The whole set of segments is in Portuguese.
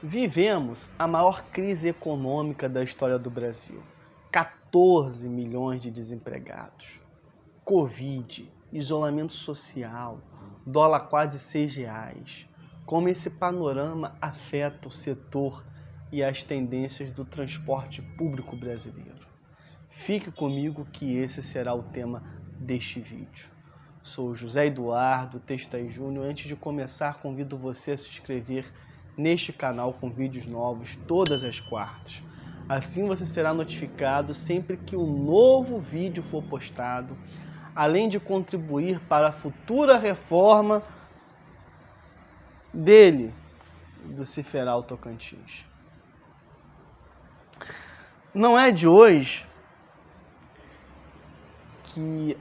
Vivemos a maior crise econômica da história do Brasil. 14 milhões de desempregados. Covid, isolamento social, dólar quase R$ 6. Como esse panorama afeta o setor e as tendências do transporte público brasileiro? Fique comigo que esse será o tema deste vídeo. Sou José Eduardo Testai Júnior. Antes de começar, convido você a se inscrever neste canal com vídeos novos todas as quartas. Assim você será notificado sempre que um novo vídeo for postado, além de contribuir para a futura reforma do Ciferal Tocantins. Não é de hoje que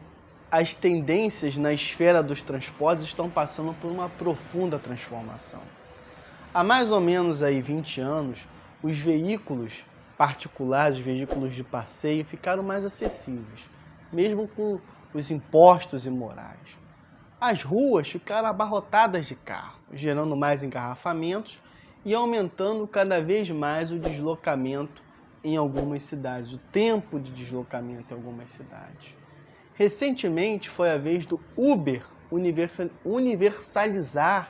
as tendências na esfera dos transportes estão passando por uma profunda transformação. Há mais ou menos 20 anos, os veículos particulares, os veículos de passeio, ficaram mais acessíveis, mesmo com os impostos imorais. As ruas ficaram abarrotadas de carros, gerando mais engarrafamentos e aumentando cada vez mais o deslocamento em algumas cidades, o tempo de deslocamento em algumas cidades. Recentemente foi a vez do Uber universalizar,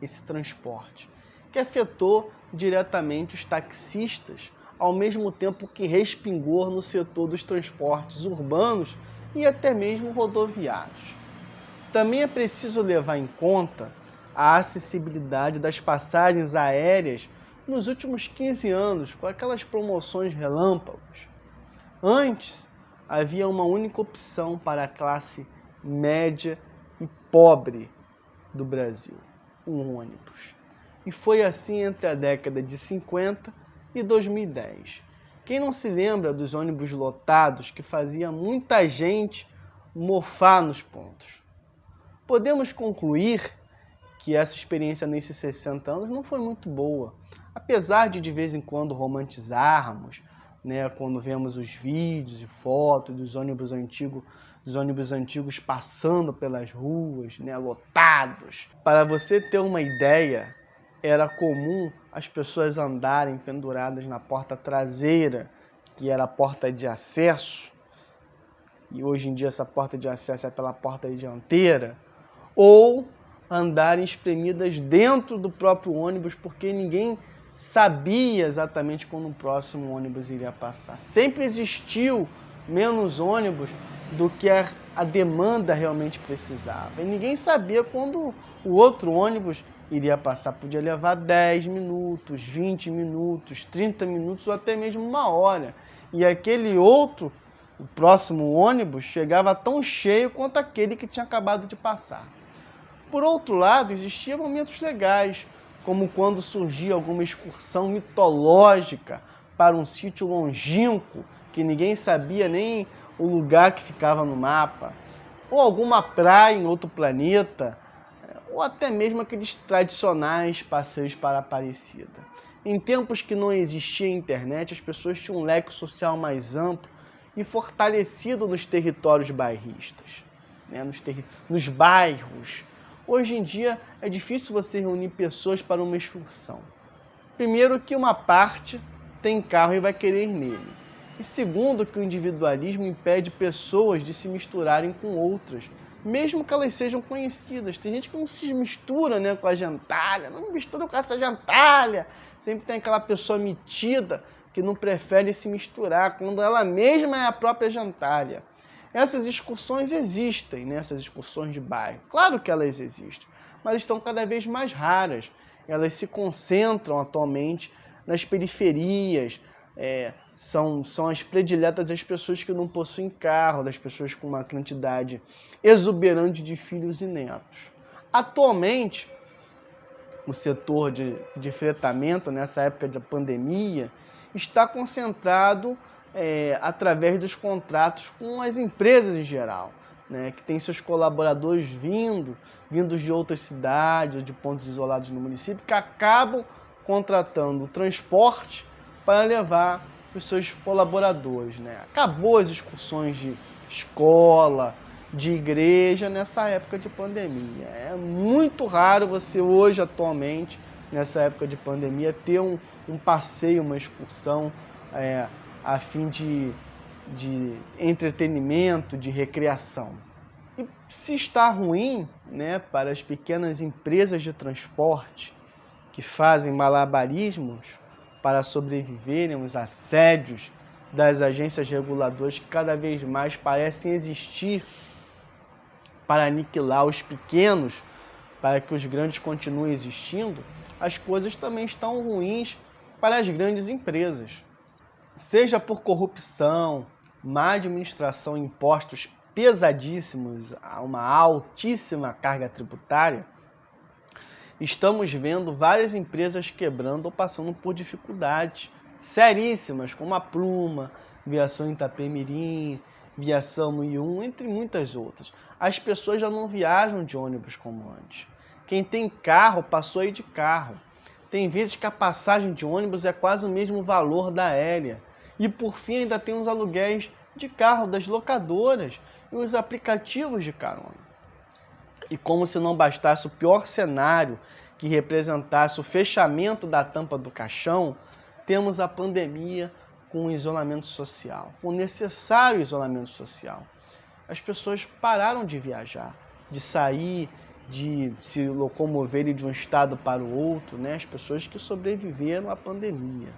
esse transporte, que afetou diretamente os taxistas, ao mesmo tempo que respingou no setor dos transportes urbanos e até mesmo rodoviários. Também é preciso levar em conta a acessibilidade das passagens aéreas nos últimos 15 anos, com aquelas promoções relâmpagos. Antes, havia uma única opção para a classe média e pobre do Brasil: um ônibus. E foi assim entre a década de 50 e 2010. Quem não se lembra dos ônibus lotados que fazia muita gente mofar nos pontos? Podemos concluir que essa experiência nesses 60 anos não foi muito boa. Apesar de vez em quando romantizarmos, quando vemos os vídeos e fotos dos ônibus antigos passando pelas ruas, lotados. Para você ter uma ideia, era comum as pessoas andarem penduradas na porta traseira, que era a porta de acesso, e hoje em dia essa porta de acesso é pela porta dianteira, ou andarem espremidas dentro do próprio ônibus, porque ninguém sabia exatamente quando o próximo ônibus iria passar. Sempre existiu menos ônibus do que a demanda realmente precisava. E ninguém sabia quando o outro ônibus iria passar. Podia levar 10 minutos, 20 minutos, 30 minutos ou até mesmo uma hora. E aquele outro, o próximo ônibus, chegava tão cheio quanto aquele que tinha acabado de passar. Por outro lado, existiam momentos legais, como quando surgia alguma excursão mitológica para um sítio longínquo, que ninguém sabia nem o lugar que ficava no mapa, ou alguma praia em outro planeta, ou até mesmo aqueles tradicionais passeios para a Aparecida. Em tempos que não existia internet, as pessoas tinham um leque social mais amplo e fortalecido nos territórios bairristas, nos bairros. Hoje em dia é difícil você reunir pessoas para uma excursão. Primeiro que uma parte tem carro e vai querer ir nele. E segundo que o individualismo impede pessoas de se misturarem com outras, mesmo que elas sejam conhecidas. Tem gente que não se mistura com a gentalha, não mistura com essa gentalha. Sempre tem aquela pessoa metida que não prefere se misturar, quando ela mesma é a própria gentalha. Essas excursões existem, essas excursões de bairro. Claro que elas existem, mas estão cada vez mais raras. Elas se concentram atualmente nas periferias, são as prediletas das pessoas que não possuem carro, das pessoas com uma quantidade exuberante de filhos e netos. Atualmente, o setor de fretamento, nessa época da pandemia, está concentrado através dos contratos com as empresas em geral, que tem seus colaboradores vindos de outras cidades, de pontos isolados no município, que acabam contratando o transporte para levar os seus colaboradores. Acabou as excursões de escola, de igreja nessa época de pandemia. É muito raro você hoje, atualmente, nessa época de pandemia, ter um passeio, uma excursão, a fim de entretenimento, de recreação. E se está ruim, né, para as pequenas empresas de transporte que fazem malabarismos para sobreviverem aos assédios das agências reguladoras que cada vez mais parecem existir para aniquilar os pequenos, para que os grandes continuem existindo, as coisas também estão ruins para as grandes empresas. Seja por corrupção, má administração, impostos pesadíssimos, uma altíssima carga tributária, estamos vendo várias empresas quebrando ou passando por dificuldades seríssimas, como a Pluma, Viação Itapemirim, Viação no I1, entre muitas outras. As pessoas já não viajam de ônibus como antes. Quem tem carro passou a ir de carro. Tem vezes que a passagem de ônibus é quase o mesmo valor da aérea. E por fim ainda tem os aluguéis de carro das locadoras e os aplicativos de carona. E como se não bastasse o pior cenário que representasse o fechamento da tampa do caixão, temos a pandemia com o isolamento social, com o necessário isolamento social. As pessoas pararam de viajar, de sair, de se locomoverem de um estado para o outro, né? As pessoas que sobreviveram à pandemia.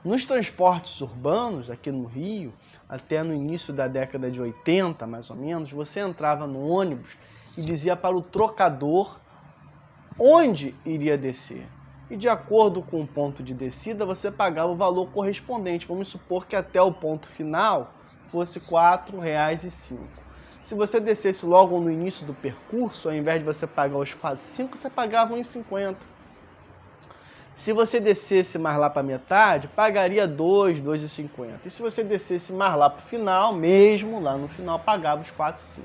Nos transportes urbanos, aqui no Rio, até no início da década de 80, mais ou menos, você entrava no ônibus e dizia para o trocador onde iria descer. E de acordo com o ponto de descida, você pagava o valor correspondente. Vamos supor que até o ponto final fosse R$ 4,05. Se você descesse logo no início do percurso, ao invés de você pagar os 4,05, você pagava R$ 1,50. Se você descesse mais lá para metade, pagaria R$ 2,50. E se você descesse mais lá para o final, mesmo lá no final, pagava os R$ 4,05.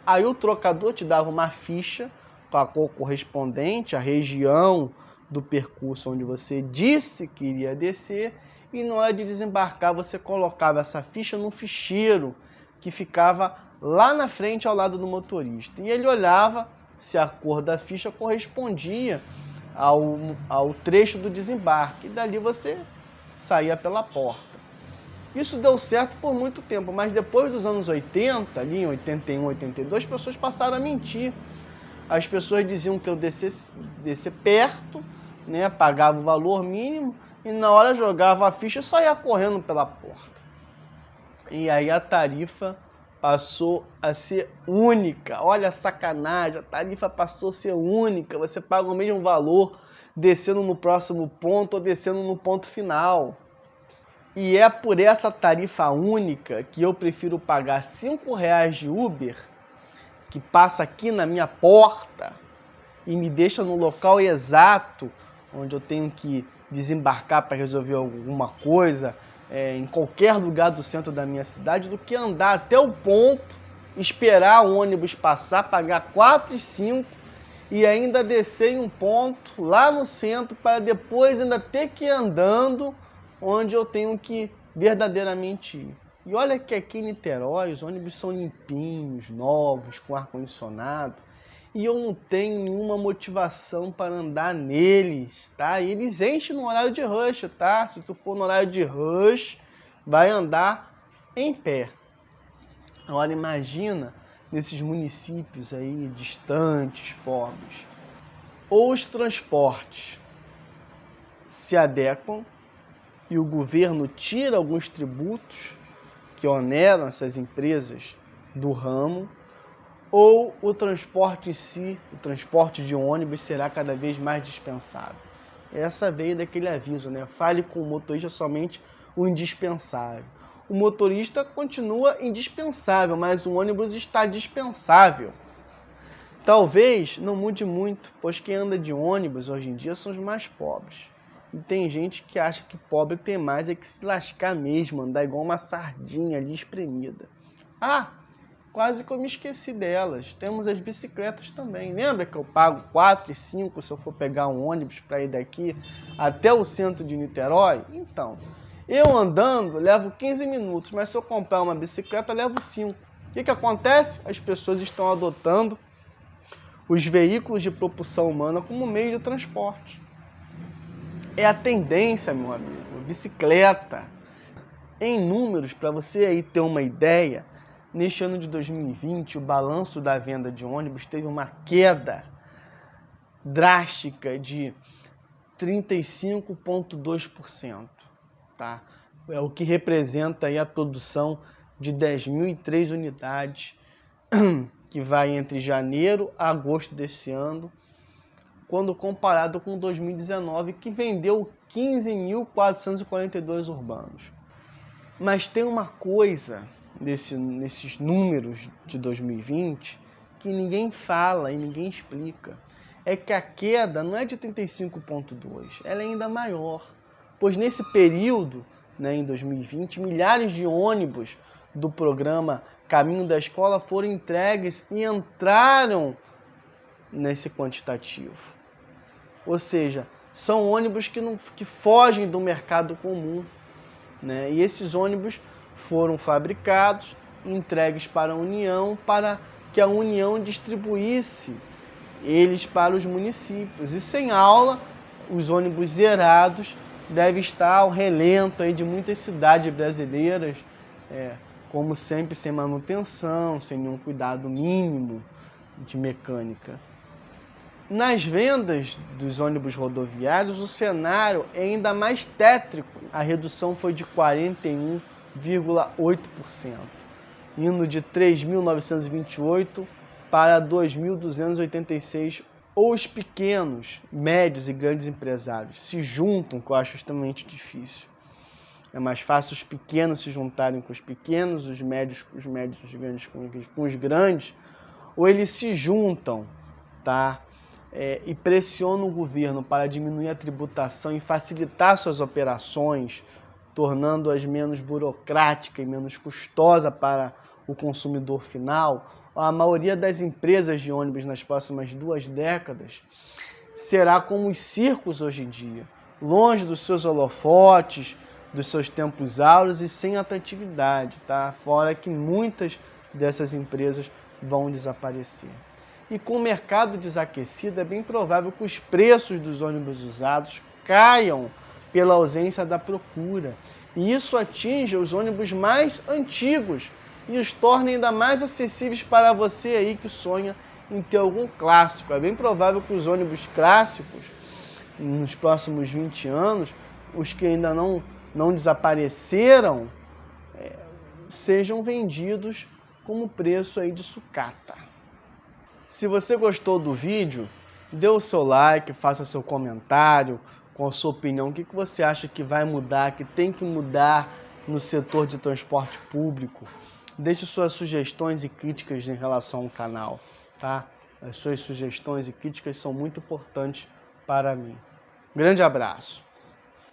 Aí o trocador te dava uma ficha com a cor correspondente à região do percurso onde você disse que iria descer, e na hora de desembarcar você colocava essa ficha num ficheiro que ficava lá na frente ao lado do motorista. E ele olhava se a cor da ficha correspondia ao trecho do desembarque. E dali você saía pela porta. Isso deu certo por muito tempo, mas depois dos anos 80, ali em 81, 82, as pessoas passaram a mentir. As pessoas diziam que eu descer perto, né, pagava o valor mínimo, e na hora jogava a ficha e saía correndo pela porta. E aí a tarifa passou a ser única. Olha a sacanagem, a tarifa passou a ser única. Você paga o mesmo valor descendo no próximo ponto ou descendo no ponto final. E é por essa tarifa única que eu prefiro pagar R$ 5,00 de Uber, que passa aqui na minha porta e me deixa no local exato onde eu tenho que desembarcar para resolver alguma coisa, em qualquer lugar do centro da minha cidade, do que andar até o ponto, esperar o ônibus passar, pagar R$ 4,05 e ainda descer em um ponto lá no centro para depois ainda ter que ir andando onde eu tenho que verdadeiramente ir. E olha que aqui em Niterói os ônibus são limpinhos, novos, com ar-condicionado, e eu não tenho nenhuma motivação para andar neles, tá? E eles enchem no horário de rush, tá? Se tu for no horário de rush, vai andar em pé. Agora imagina nesses municípios aí distantes, pobres. Ou os transportes se adequam e o governo tira alguns tributos que oneram essas empresas do ramo, ou o transporte em si, o transporte de ônibus, será cada vez mais dispensável. Essa veio daquele aviso, né? Fale com o motorista somente o indispensável. O motorista continua indispensável, mas o ônibus está dispensável. Talvez não mude muito, pois quem anda de ônibus hoje em dia são os mais pobres. E tem gente que acha que pobre tem mais é que se lascar mesmo, andar igual uma sardinha ali espremida. Ah, quase que eu me esqueci delas. Temos as bicicletas também. Lembra que eu pago R$ 4,05 se eu for pegar um ônibus para ir daqui até o centro de Niterói? Então, eu andando levo 15 minutos, mas se eu comprar uma bicicleta levo 5. O que acontece? As pessoas estão adotando os veículos de propulsão humana como meio de transporte. É a tendência, meu amigo, bicicleta. Em números, para você aí ter uma ideia, neste ano de 2020, o balanço da venda de ônibus teve uma queda drástica de 35,2%, tá? É o que representa aí a produção de 10.003 unidades, que vai entre janeiro a agosto desse ano, quando comparado com 2019, que vendeu 15.442 urbanos. Mas tem uma coisa nesses números de 2020 que ninguém fala e ninguém explica. É que a queda não é de 35,2, ela é ainda maior. Pois nesse período, em 2020, milhares de ônibus do programa Caminho da Escola foram entregues e entraram nesse quantitativo. Ou seja, são ônibus que fogem do mercado comum. E esses ônibus foram fabricados, entregues para a União, para que a União distribuísse eles para os municípios. E sem aula, os ônibus zerados devem estar ao relento aí de muitas cidades brasileiras, como sempre, sem manutenção, sem nenhum cuidado mínimo de mecânica. Nas vendas dos ônibus rodoviários, o cenário é ainda mais tétrico. A redução foi de 41,8%, indo de 3.928 para 2.286. Os pequenos, médios e grandes empresários se juntam, que eu acho extremamente difícil. É mais fácil os pequenos se juntarem com os pequenos, os médios com os médios, os grandes com os grandes, ou eles se juntam, tá? E pressionam o governo para diminuir a tributação e facilitar suas operações, tornando-as menos burocráticas e menos custosas para o consumidor final. A maioria das empresas de ônibus nas próximas 2 décadas será como os circos hoje em dia, longe dos seus holofotes, dos seus templos áureos e sem atratividade, tá? Fora que muitas dessas empresas vão desaparecer. E com o mercado desaquecido, é bem provável que os preços dos ônibus usados caiam pela ausência da procura. E isso atinge os ônibus mais antigos e os torna ainda mais acessíveis para você aí que sonha em ter algum clássico. É bem provável que os ônibus clássicos, nos próximos 20 anos, os que ainda não desapareceram, sejam vendidos como preço aí de sucata. Se você gostou do vídeo, dê o seu like, faça seu comentário com a sua opinião. O que você acha que vai mudar, que tem que mudar no setor de transporte público? Deixe suas sugestões e críticas em relação ao canal, tá? As suas sugestões e críticas são muito importantes para mim. Grande abraço!